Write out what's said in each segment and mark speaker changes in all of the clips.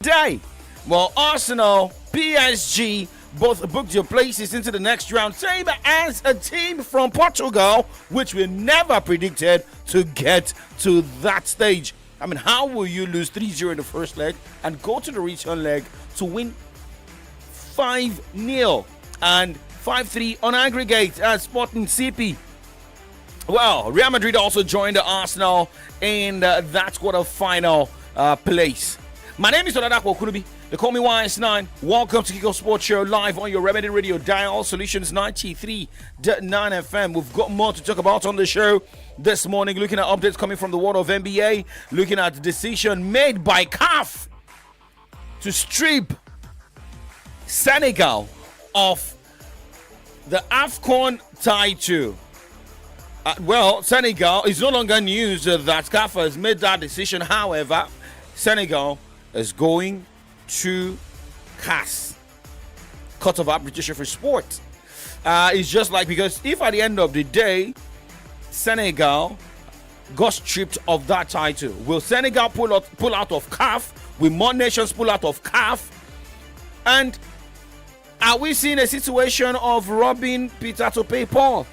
Speaker 1: Day. Well, Arsenal, PSG both booked your places into the next round, same as a team from Portugal, which we never predicted to get to that stage. I mean, how will you lose 3-0 in the first leg and go to the return leg to win 5-0 and 5-3 on aggregate at Sporting CP? Well, Real Madrid also joined Arsenal in that quarter-final place. My name is Oladapo Kurubi. They call me YS9. Welcome to Kickoff Sports Show live on your Remedy Radio dial, Solutions 93.9 FM. We've got more to talk about on the show this morning, looking at updates coming from the world of NBA, looking at the decision made by Kickoff to strip Senegal of the AFCON title. Well, Senegal is no longer news that Kickoff has made that decision. However, Senegal is going to CAS, Court of Arbitration for Sport. It's just like, because if at the end of the day Senegal got stripped of that title, will Senegal pull out of CAF? Will more nations pull out of CAF? And are we seeing a situation of robbing Peter to pay Paul?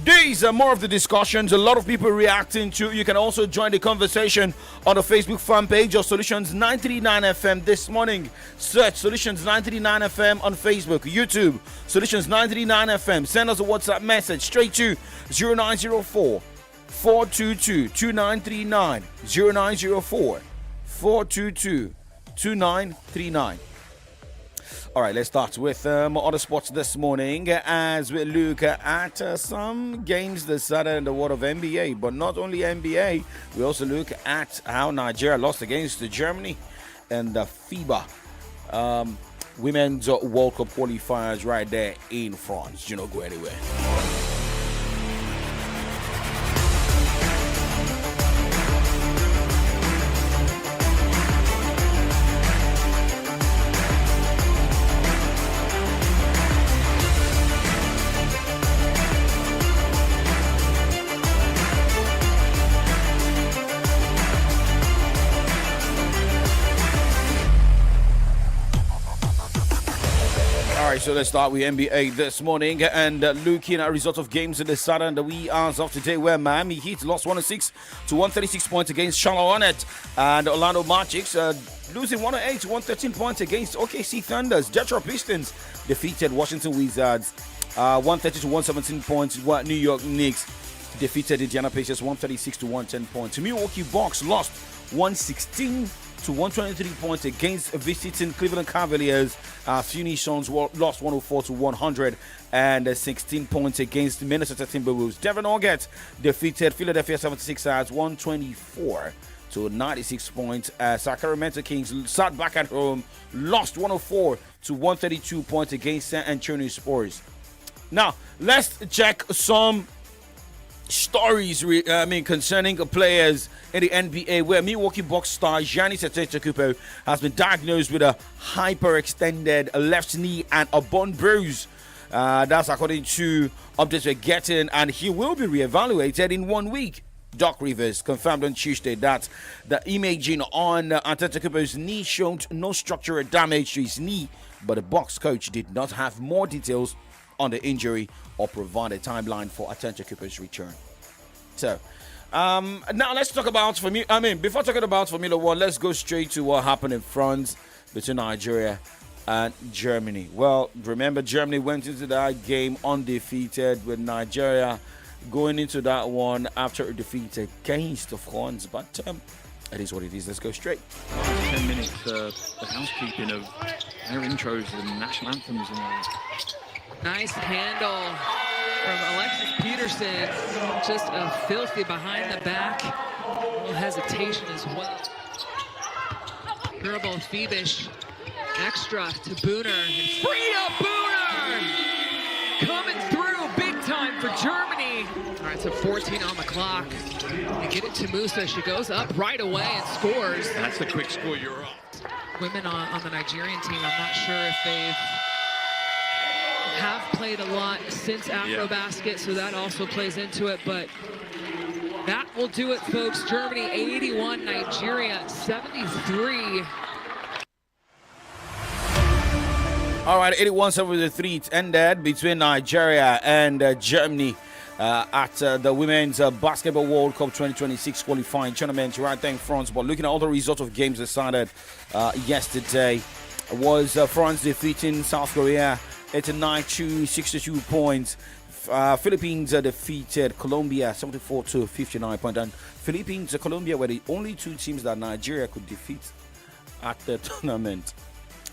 Speaker 1: These are more of the discussions a lot of people reacting to. You can also join the conversation on the Facebook fan page of Solutions 939 FM this morning. Search Solutions 939 FM on Facebook, YouTube, Solutions 939 FM. Send us a WhatsApp message straight to 0904 422 2939. 0904 422 2939. All right, let's start with other sports this morning as we look at some games this Saturday in the world of NBA. But not only NBA, we also look at how Nigeria lost against Germany and the FIBA Women's World Cup qualifiers right there in France. Do not go anywhere. So let's start with NBA this morning and looking at results of games in the Saturday and the wee hours of today, where Miami Heat lost 106 to 136 points against Charlotte Hornets, and Orlando Magic losing 108 to 113 points against OKC Thunders. Detroit Pistons defeated Washington Wizards 130 to 117 points, while New York Knicks defeated Indiana Pacers 136 to 110 points. Milwaukee Bucks lost 116 to 123 points against visiting Cleveland Cavaliers. Phoenix Suns lost 104 to 116 points against Minnesota Timberwolves. Denver Nuggets defeated Philadelphia 76ers 124 to 96 points. Sacramento Kings sat back at home, lost 104 to 132 points against San Antonio Spurs. Now, let's check some stories concerning players in the NBA, where Milwaukee Bucks star Giannis Antetokounmpo has been diagnosed with a hyperextended left knee and a bone bruise. That's according to updates we're getting, and he will be reevaluated in 1 week. Doc Rivers confirmed on Tuesday that the imaging on Antetokounmpo's knee showed no structural damage to his knee, but the Bucks coach did not have more details on the injury or provide a timeline for Antetokounmpo's return. So, now let's talk about before talking about Formula One, let's go straight to what happened in France between Nigeria and Germany. Well, remember, Germany went into that game undefeated, with Nigeria going into that one after a defeat against France. But it is what it is. Let's go straight.
Speaker 2: 10 minutes of housekeeping of their intros and national anthems and all.
Speaker 3: Nice handle from Alexis Peterson, just a filthy behind the back, a little hesitation as well. Durable Phoebish, extra to Booner, and Frida Booner coming through big time for Germany. All right, so 14 on the clock. They get it to Musa, she goes up right away and scores.
Speaker 2: That's the quick score, you're up.
Speaker 3: Women on the Nigerian team, I'm not sure if they've have played a lot since Afrobasket, so that also plays into it, but That will do it, folks. Germany 81, Nigeria 73.
Speaker 1: All right, 81-73. It ended between Nigeria and Germany at the Women's Basketball World Cup 2026 qualifying tournament right there in France. But looking at all the results of games decided yesterday, was France defeating South Korea 89 62 points. Philippines defeated Colombia 74-59 points. And Philippines and Colombia were the only two teams that Nigeria could defeat at the tournament.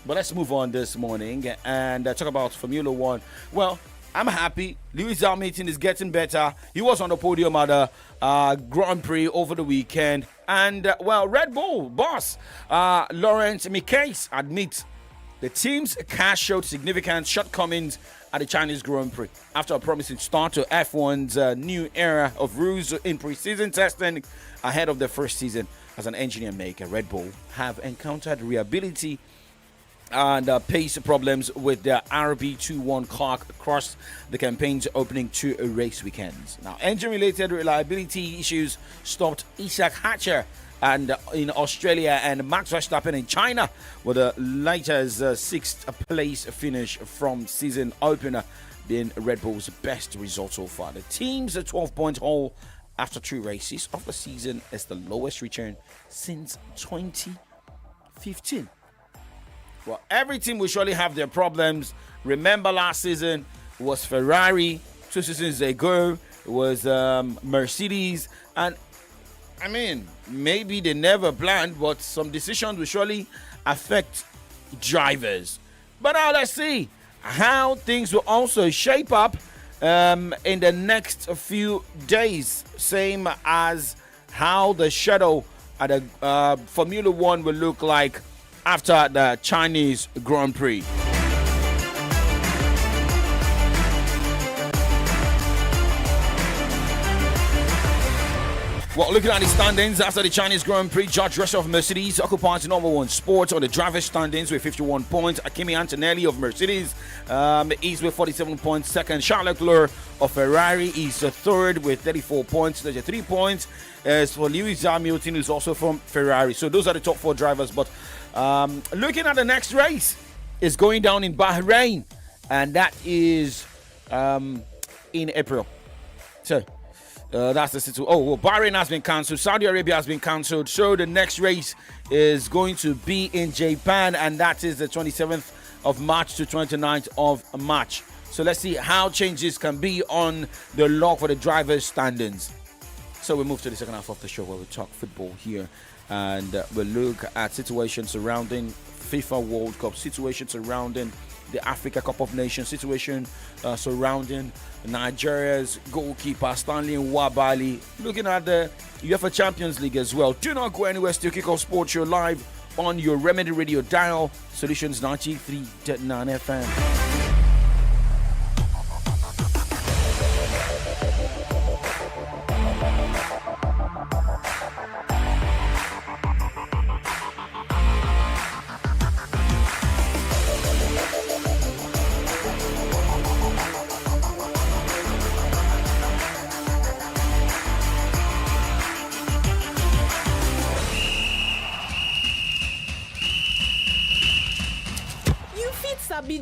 Speaker 1: But let's move on this morning and talk about Formula One. Well, I'm happy. Lewis Hamilton is getting better. He was on the podium at the Grand Prix over the weekend. And, Red Bull boss Lawrence Mikes admits the team's car showed significant shortcomings at the Chinese Grand Prix. After a promising start to F1's new era of rules in pre-season testing ahead of the first season as an engineer maker, Red Bull have encountered reliability and pace problems with their RB21 car across the campaign's opening 2 race weekends. Now, engine-related reliability issues stopped Isaac Hatcher and in Australia and Max Verstappen in China with the latter's 6th place finish from season opener being Red Bull's best result so far. The team's 12-point haul after 2 races of the season is the lowest return since 2015. Well, every team will surely have their problems. Remember last season it was Ferrari, 2 seasons ago it was Mercedes, and I mean, maybe they never planned, but some decisions will surely affect drivers. But now let's see how things will also shape up in the next few days. Same as how the schedule at the Formula One will look like after the Chinese Grand Prix. Well, looking at the standings after the Chinese Grand Prix, George Russell of Mercedes occupies the number 1 spot on the driver's standings with 51 points. Kimi Antonelli of Mercedes is with 47 points. Second, Charles Leclerc of Ferrari is third with 34 points. 33 points as for Lewis Hamilton, who's also from Ferrari. So those are the top 4 drivers. But looking at the next race, is going down in Bahrain, and that is in April. So that's the situation. Oh, well, Bahrain has been cancelled. Saudi Arabia has been cancelled. So the next race is going to be in Japan, and that is the 27th of March to 29th of March. So let's see how changes can be on the log for the drivers' standings. So we move to the second half of the show where we talk football here, and we'll look at situations surrounding FIFA World Cup, situations surrounding the Africa Cup of Nations, situation surrounding Nigeria's goalkeeper Stanley Nwabali, looking at the UEFA Champions League as well. Do not go anywhere. Still Kickoff Sports Show live on your Remedy Radio dial, Solutions 93.9 FM.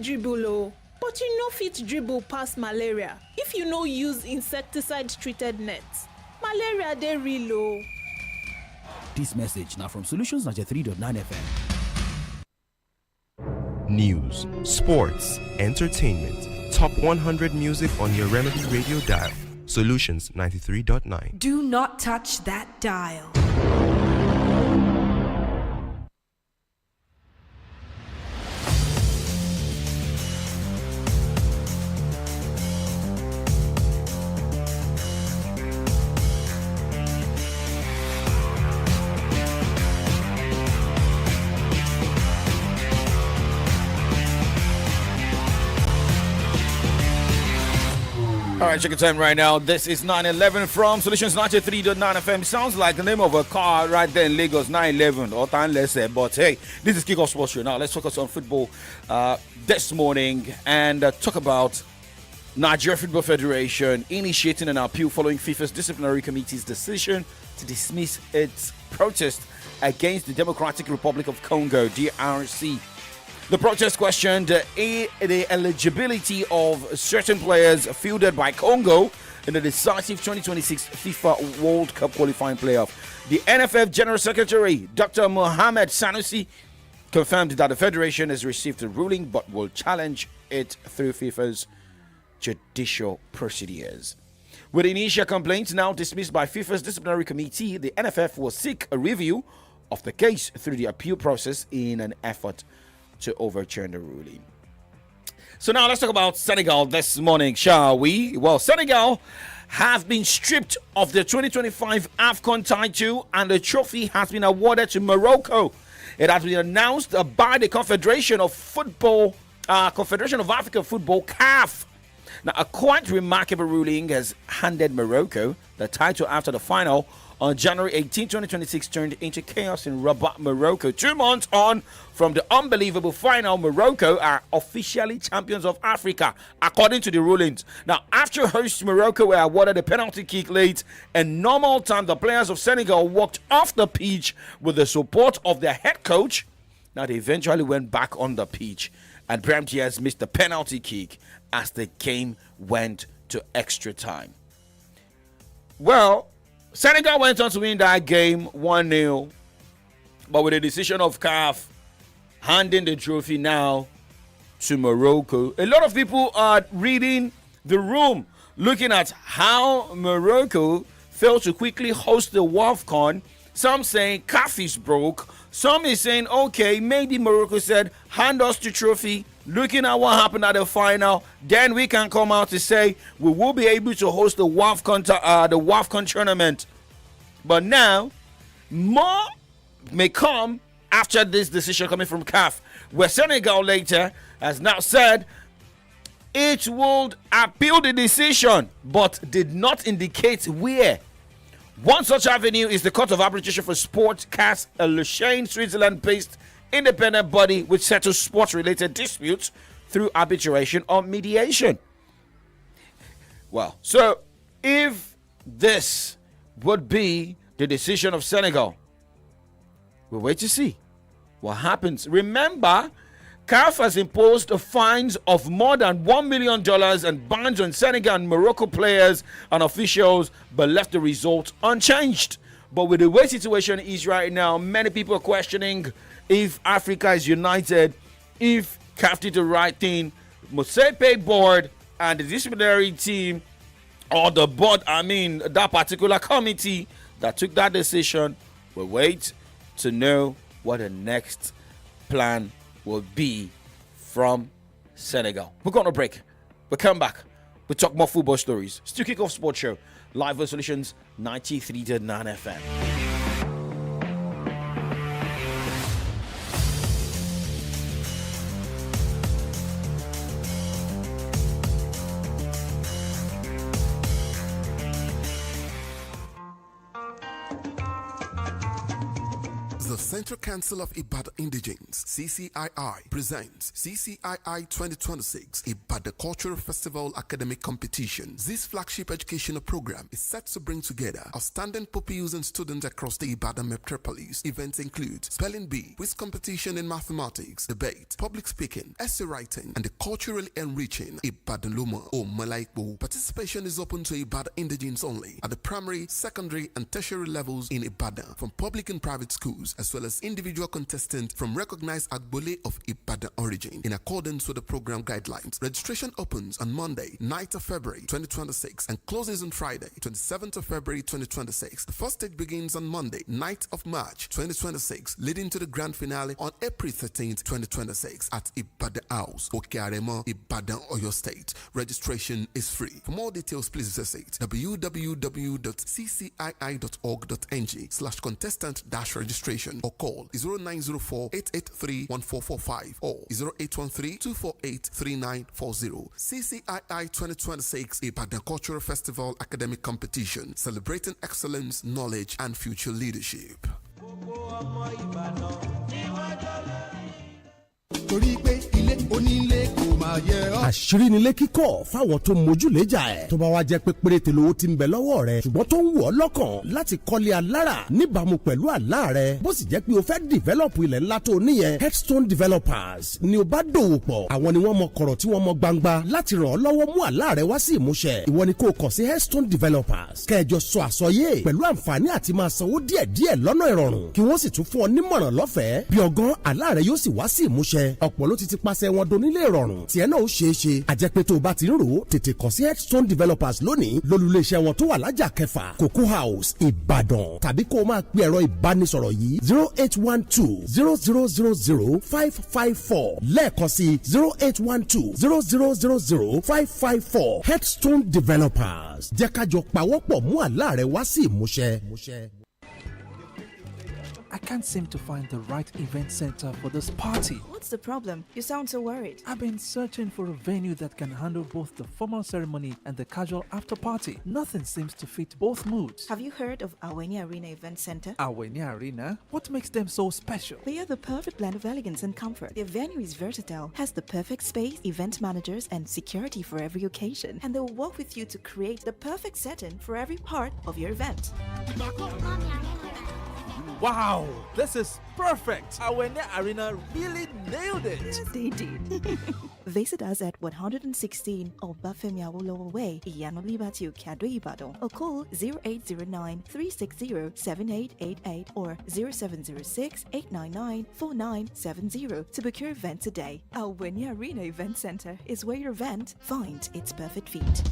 Speaker 4: Dribble, but you no fit dribble past malaria if you no use insecticide treated nets. Malaria dey real o.
Speaker 5: This message now from Solutions 93.9 FM.
Speaker 6: News, sports, entertainment, top 100 music on your Remedy Radio dial. Solutions 93.9.
Speaker 7: Do not touch that dial.
Speaker 1: All right, check the time right now. This is 9:11 from Solutions 93.9 FM. Sounds like the name of a car right there in Lagos, 911 or time let's say. But hey, this is Kickoff Sports Show. Now let's focus on football this morning and talk about Nigeria Football Federation initiating an appeal following FIFA's disciplinary committee's decision to dismiss its protest against the Democratic Republic of Congo, DRC. The protest questioned the eligibility of certain players fielded by Congo in the decisive 2026 FIFA World Cup qualifying playoff. The NFF General Secretary, Dr. Mohamed Sanusi, confirmed that the federation has received a ruling but will challenge it through FIFA's judicial procedures. With initial complaints now dismissed by FIFA's disciplinary committee, the NFF will seek a review of the case through the appeal process in an effort to overturn the ruling. So now let's talk about Senegal this morning, shall we? Well, Senegal have been stripped of the 2025 AFCON title and the trophy has been awarded to Morocco. It has been announced by the Confederation of African Football, CAF. Now, a quite remarkable ruling has handed Morocco the title after the final on January 18, 2026 turned into chaos in Rabat, Morocco. 2 months on from the unbelievable final, Morocco are officially champions of Africa, according to the rulings. Now, after hosts Morocco were awarded a penalty kick late, in normal time, the players of Senegal walked off the pitch with the support of their head coach. Now, they eventually went back on the pitch, and Brahim Diaz missed the penalty kick as the game went to extra time. Well, Senegal went on to win that game 1-0, but with the decision of CAF handing the trophy now to Morocco, a lot of people are reading the room, looking at how Morocco failed to quickly host the WAFCON. Some saying CAF is broke. Some is saying, okay, maybe Morocco said, hand us the trophy. Looking at what happened at the final, then we can come out to say we will be able to host the WAFCON tournament. But now, more may come after this decision coming from CAF, where Senegal later has now said it would appeal the decision, but did not indicate where. One such avenue is the Court of Arbitration for Sport, CAS, a Lucerne, Switzerland-based independent body which settles sports-related disputes through arbitration or mediation. Well, so if this would be the decision of Senegal, we'll wait to see what happens. Remember, CAF has imposed fines of more than $1 million and bans on Senegal and Morocco players and officials, but left the result unchanged. But with the way situation is right now, many people are questioning if Africa is united, if CAF did the right thing. Mosepe board and the disciplinary team, or the board, that particular committee that took that decision, will wait to know what the next plan will be from Senegal. We're going to break. We'll come back. We'll talk more football stories. Still Kickoff Sports Show, live on Solutions 93.9 FM.
Speaker 8: The Central Council of Ibadan Indigenes, CCII, presents CCII 2026 Ibadan Cultural Festival Academic Competition. This flagship educational program is set to bring together outstanding pupils and students across the Ibadan metropolis. Events include spelling bee, quiz competition in mathematics, debate, public speaking, essay writing, and the culturally enriching Ibadan Luma or Malaikbo. Participation is open to Ibadan Indigenes only at the primary, secondary, and tertiary levels in Ibadan from public and private schools, as well as individual contestants from recognized Agbole of Ibadan origin. In accordance with the program guidelines, registration opens on Monday, 9th of February 2026 and closes on Friday, 27th of February 2026. The first stage begins on Monday, 9th of March 2026, leading to the grand finale on April 13th, 2026 at Ibadan House, Okearemo, Ibadan, Oyo State. Registration is free. For more details, please visit www.ccii.org.ng/contestant-registration or call 0904-883-1445 or 0813-248-3940. CCII 2026 Ibadan Cultural Festival Academic Competition, celebrating excellence, knowledge, and future leadership.
Speaker 9: torí pé ilé onílé kò máa yẹ ọ́. àṣírí nílé kíkọ́ fáwọn tó mójúlẹ́jà ẹ̀. tó bá wá jẹ́ pé péréte lówó ti ń bẹ lọ́wọ́ rẹ̀ ṣùgbọ́n tó ń wọ̀ ọ́ lọ́kàn láti kọ́lé alára níbàámu pẹ̀lú àlá rẹ̀. bó sì jẹ́ pé o fẹ́ develop ilẹ̀ ńlá tó níyẹn, Headstone Developers ni o bá dòwò pọ̀. àwọn ni wọ́n mọ kọ̀rọ̀ tí wọ́n mọ gbangba láti ràn ọ́ lọ́wọ́ mú àlá rẹ̀ wá sí ìmúṣẹ. ìwọ ni kò kàn sí Headstone Developers kẹjọ sọ àsọyé pẹ̀lú àǹfààní àti máa sanwó díẹ̀díẹ̀ lọ́nà ìrọ̀rùn kí wọ́n sì tún fún ọ nímọ̀ràn lọ́fẹ̀ẹ́ bí ọgán àlá rẹ̀ yóò sì wá sí ìmúṣẹ. ọ̀pọ̀ ló ti pàṣẹ wọn donílé ìrọ̀rùn tiẹ̀ náà ó ṣeé ṣe. àjẹpẹ́ tó o bá ti ń rò ó tètè kàn sí Headstone Developers lónìí lólùléeṣẹ́ wọn tó wà lájà kẹfà Cocoa House Ìbàdàn tàbí kó o máa pe ẹ̀rọ ìbánisọ̀rọ̀ yìí 0812 lẹ́ẹ̀kan sí 0812 Headstone Developers jẹ́ ká jọ pawọ́pọ̀ mú àlá rẹ wá sí ìmúṣẹ.
Speaker 10: I can't seem to find the right event center for this party.
Speaker 11: What's the problem? You sound so worried.
Speaker 10: I've been searching for a venue that can handle both the formal ceremony and the casual after party. Nothing seems to fit both moods.
Speaker 11: Have you heard of Aweni Arena Event Center?
Speaker 10: Aweni Arena? What makes them so special?
Speaker 11: They are the perfect blend of elegance and comfort. Their venue is versatile, has the perfect space, event managers, and security for every occasion. And they'll work with you to create the perfect setting for every part of your event.
Speaker 10: Wow, this is perfect. Awene Arena really nailed it.
Speaker 11: Yes, they did. Visit us at 116 Obafemi Awolowo Way, Iyano Libati, Kado Ibadan, or call 0809 360 7888 or 0706 899 4970 to book your event today. Awene Arena Event Center is where your event finds its perfect fit.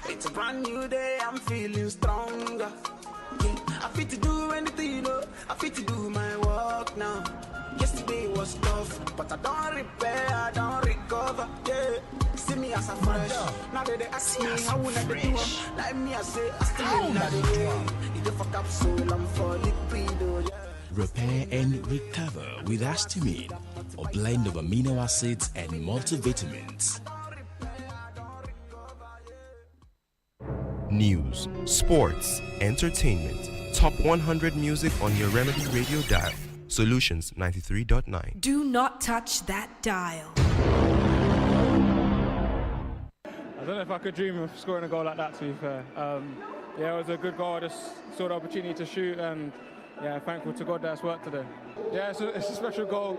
Speaker 12: It's a brand new day, I'm feeling stronger. Yeah, I fit to do anything, I fit to do my work now. Yesterday was tough, but I don't repair, I don't recover. Yeah, see me as a fresh. Now they ask me how would I do them. Like me, I say I still in the way. If for capsule, I'm for liquido.
Speaker 13: Repair and recover with Astamine, a blend of amino acids and multivitamins.
Speaker 6: News, sports, entertainment. Top 100 music on your Remedy Radio dial. Solutions 93.9.
Speaker 7: Do not touch that dial.
Speaker 14: I don't know if I could dream of scoring a goal like that, to be fair. Yeah, it was a good goal. I just saw the opportunity to shoot, and yeah, thankful to God that's worked today. Yeah, it's a special goal.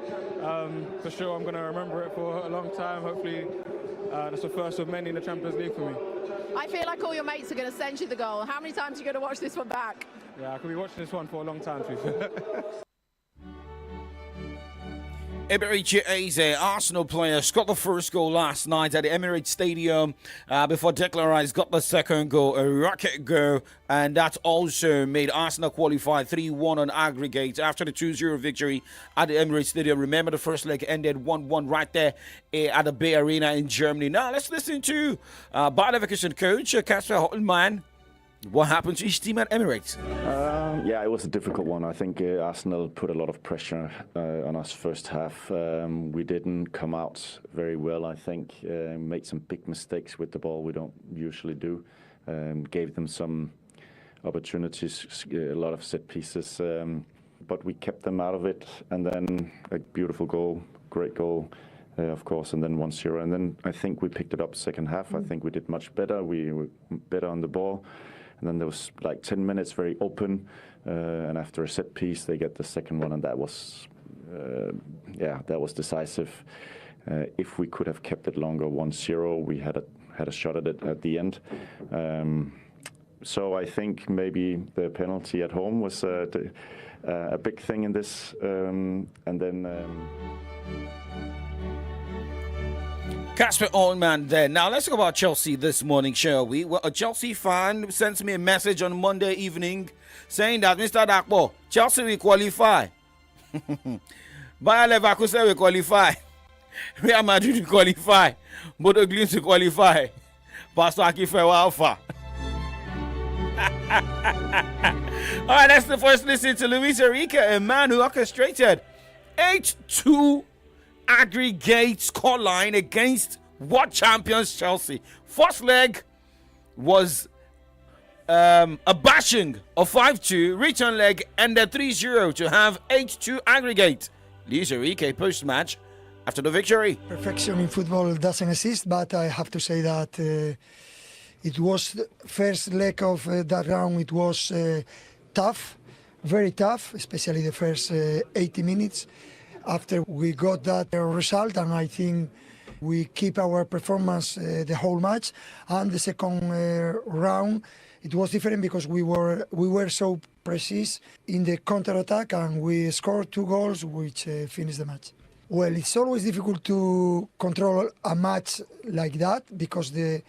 Speaker 14: For sure, I'm going to remember it for a long time. Hopefully, that's the first of many in the Champions League for me.
Speaker 15: I feel like all your mates are going to send you the goal. How many times are you going to watch this one back?
Speaker 14: Yeah, I could be watching this one for a long time, to be fair.
Speaker 1: Emirates Eze, Arsenal player, scored the first goal last night at the Emirates Stadium before Declan Rice got the second goal, a rocket goal, and that also made Arsenal qualify 3-1 on aggregate after the 2-0 victory at the Emirates Stadium. Remember, the first leg ended 1-1 right there at the Bay Arena in Germany. Now, let's listen to Bayer Leverkusen coach Kasper Holtmann. What happened to his team at Emirates?
Speaker 16: Yeah, it was a difficult one. I think Arsenal put a lot of pressure on us first half. We didn't come out very well, I think. Made some big mistakes with the ball we don't usually do. Gave them some opportunities, a lot of set pieces. But we kept them out of it. And then a beautiful goal, great goal, of course, and then 1-0. And then I think we picked it up second half. I think we did much better. We were better on the ball. And then there was like 10 minutes very open, and after a set piece, they get the second one, and that was, that was decisive. If we could have kept it longer, 1-0, we had a shot at it at the end. So I think maybe the penalty at home was a big thing in this, and then.
Speaker 1: Kasper Allman there. Now, let's talk about Chelsea this morning, shall we? Well, a Chelsea fan sent me a message on Monday evening saying that, Mr. Dakpo, Chelsea will qualify. Bayer Leverkusen will qualify. Real Madrid will qualify. Bodo Glimt will qualify. Pastor Akifewa Alpha. All right, let's first listen to Luis Enrique, a man who orchestrated 8-2 aggregate scoreline against world champions Chelsea. First leg was a bashing of 5-2. Return leg ended 3-0 to have 8-2 aggregate. Luis Enrique post-match after the victory.
Speaker 17: Perfection in football doesn't exist, but I have to say that it was the first leg of that round. It was tough, very tough, especially the first 80 minutes. After we got that result, and I think we keep our performance the whole match. And the second round, it was different because we were so precise in the counter-attack, and we scored 2 goals, which finished the match. Well, it's always difficult to control a match like that because the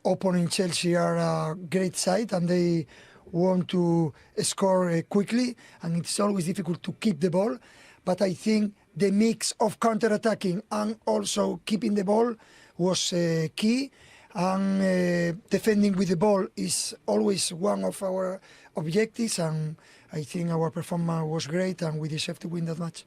Speaker 17: opponent Chelsea are a great side and they want to score quickly, and it's always difficult to keep the ball. But I think the mix of counter-attacking and also keeping the ball was key. And defending with the ball is always one of our objectives, and I think our performance was great and we deserve to win that match.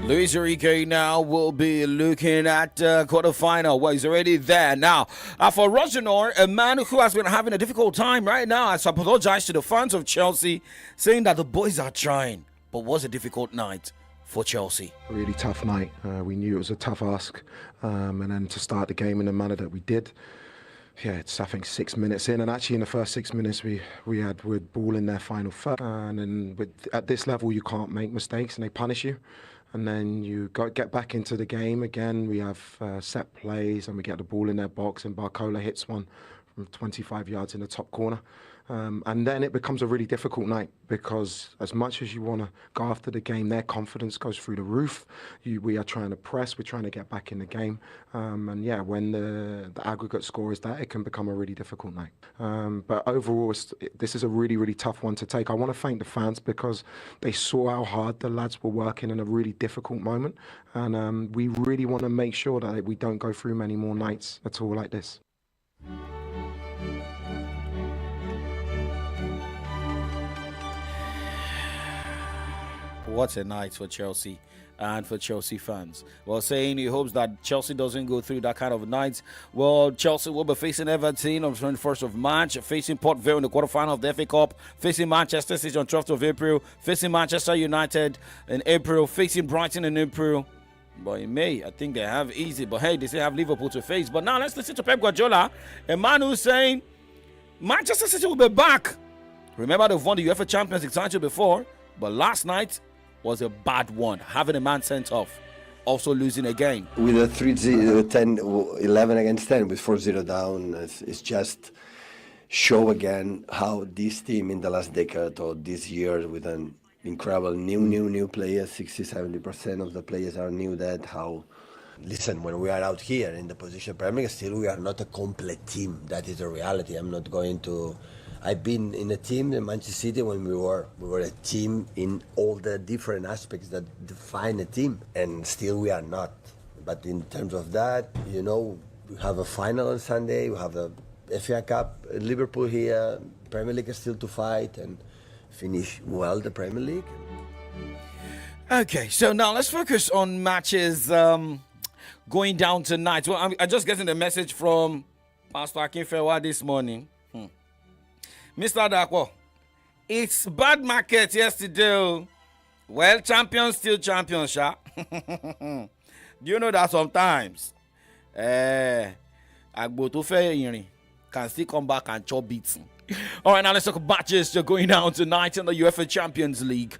Speaker 1: Luis Enrique now will be looking at quarterfinal. Well, he's already there. Now, for Rogenor, a man who has been having a difficult time right now, has apologized to the fans of Chelsea, saying that the boys are trying. But was a difficult night for Chelsea.
Speaker 18: A really tough night. We knew it was a tough ask. And then to start the game in the manner that we did. Yeah, it's, I think, 6 minutes in, and actually in the first 6 minutes we had ball in their final third. And then at this level you can't make mistakes and they punish you. And then you get back into the game again. We have set plays and we get the ball in their box, and Barcola hits one from 25 yards in the top corner. And then it becomes a really difficult night because as much as you want to go after the game, their confidence goes through the roof. We are trying to press, we're trying to get back in the game. And yeah, when the aggregate score is that, it can become a really difficult night. But overall, this is a really, really tough one to take. I want to thank the fans because they saw how hard the lads were working in a really difficult moment. And we really want to make sure that we don't go through many more nights at all like this.
Speaker 1: What a night for Chelsea and for Chelsea fans. Well, saying he hopes that Chelsea doesn't go through that kind of night. Well, Chelsea will be facing Everton on the 21st of March, facing Port Vale in the quarterfinal of the FA Cup, facing Manchester City on 12th of April, facing Manchester United in April, facing Brighton in April. But in May, I think they have easy. But hey, they still have Liverpool to face. But now let's listen to Pep Guardiola, a man who's saying Manchester City will be back. Remember, they've won the UEFA Champions League title before, but last night was a bad one, having a man sent off, also losing again.
Speaker 19: With a 3-0, 10, 11 against 10 with 4-0 down, it's just show again how this team in the last decade or this year with an incredible new players, 60-70% of the players are new, that how, listen, when we are out here in the position Premier League, still we are not a complete team. That is the reality. I'm not going to... I've been in a team in Manchester City when we were a team in all the different aspects that define a team, and still we are not. But in terms of that, you know, we have a final on Sunday, we have a FA Cup, Liverpool here, Premier League is still to fight, and finish well the Premier League.
Speaker 1: Okay, so now let's focus on matches going down tonight. Well, I'm just getting a message from Pastor Akinfewa this morning. Mr. Dakwo, it's bad market yesterday. Well, champions still champions, sha. Do you know that sometimes Agbo to fair can still come back and chop beats? All right, now let's talk about matches going down tonight in the UEFA Champions League.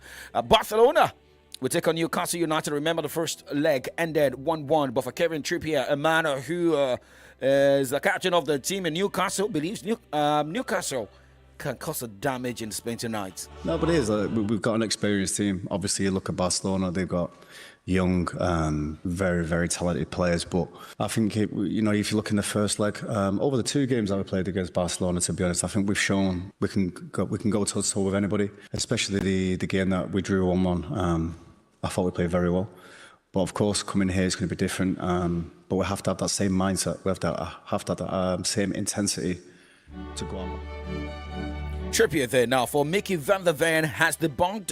Speaker 1: Barcelona will take on Newcastle United. Remember, the first leg ended 1-1, but for Kevin Trippier, a man who is the captain of the team in Newcastle, believes Newcastle can cause a damage in Spain tonight.
Speaker 20: No, but it is. We've got an experienced team. Obviously, you look at Barcelona, they've got young, very, very talented players. But I think, if you look in the first leg, over the 2 games that we played against Barcelona, to be honest, I think we've shown we can go toe-to-toe with anybody, especially the game that we drew 1-1. I thought we played very well. But of course, coming here is going to be different. But we have to have that same mindset. We have to have that same intensity to go on.
Speaker 1: Trippier there now for Mickey van der Ven has debunked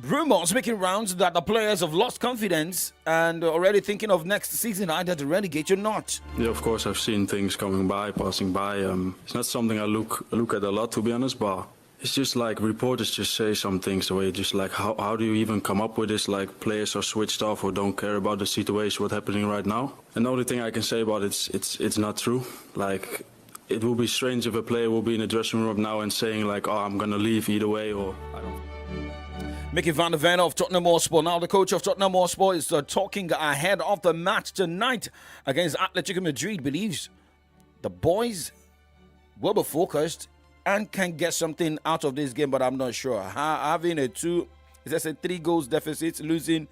Speaker 1: rumors making rounds that the players have lost confidence and already thinking of next season, either to relegate or not.
Speaker 21: Yeah, of course, I've seen things passing by. It's not something I look at a lot, to be honest, but it's just like reporters just say some things the way just like how do you even come up with this, like players are switched off or don't care about the situation what's happening right now. And the only thing I can say about it's not true. Like it will be strange if a player will be in the dressing room now and saying like, oh, I'm gonna leave either way, or I don't.
Speaker 1: Mickey van der Ven of Tottenham Hotspur. Now the coach of Tottenham Hotspur is talking ahead of the match tonight against Atletico Madrid. Believes the boys will be focused and can get something out of this game, but I'm not sure. Having a 3 goals deficit, losing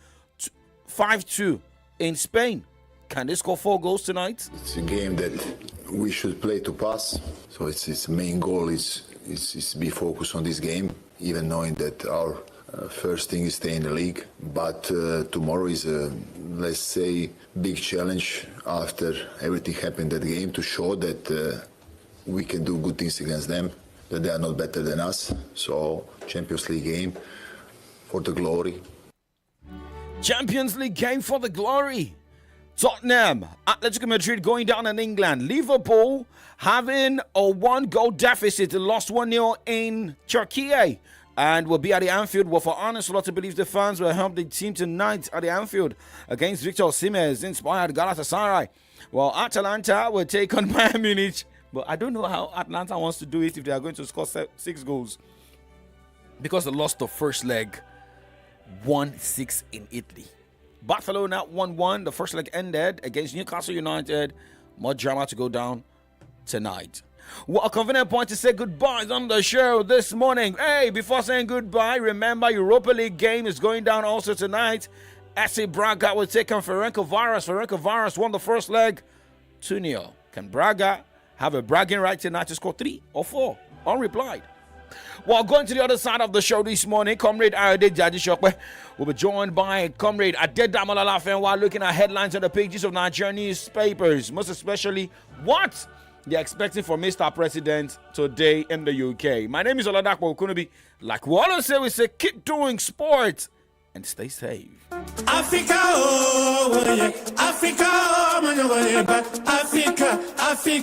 Speaker 1: 5-2 in Spain. Can they score 4 goals tonight?
Speaker 22: It's a game that we should play to pass. So its main goal is be focused on this game, even knowing that our first thing is stay in the league. But tomorrow is a, let's say, big challenge after everything happened in that game to show that we can do good things against them, that they are not better than us. So Champions League game for the glory.
Speaker 1: Champions League game for the glory. Tottenham, Atletico Madrid going down in England. Liverpool having a 1-goal deficit. They lost 1-0 in Turkey and will be at the Anfield. Well, for Arne Slot believes the fans will help the team tonight at the Anfield against Victor Osimhen's inspired Galatasaray. Well, Atalanta will take on Bayern Munich. But I don't know how Atlanta wants to do it if they are going to score 6 goals. Because they lost the first leg 1-6 in Italy. Barcelona 1-1. The first leg ended against Newcastle United. More drama to go down tonight. Well, a convenient point to say goodbye on the show this morning. Hey, before saying goodbye, remember Europa League game is going down also tonight. SC Braga will take on Ferencvaros. Ferencvaros won the first leg 2-0. Can Braga have a bragging right tonight to score 3 or 4? Unreplied. Well, going to the other side of the show this morning, Comrade Ayode Jadishokwe will be joined by Comrade Adedamola Lafen while looking at headlines on the pages of Nigerian newspapers, most especially what they're expecting from Mr. President today in the UK. My name is Oladapo Okunubi. Like we always say, we say keep doing sports and stay safe.
Speaker 23: Africa, oh, yeah. Africa, oh, Africa, Africa.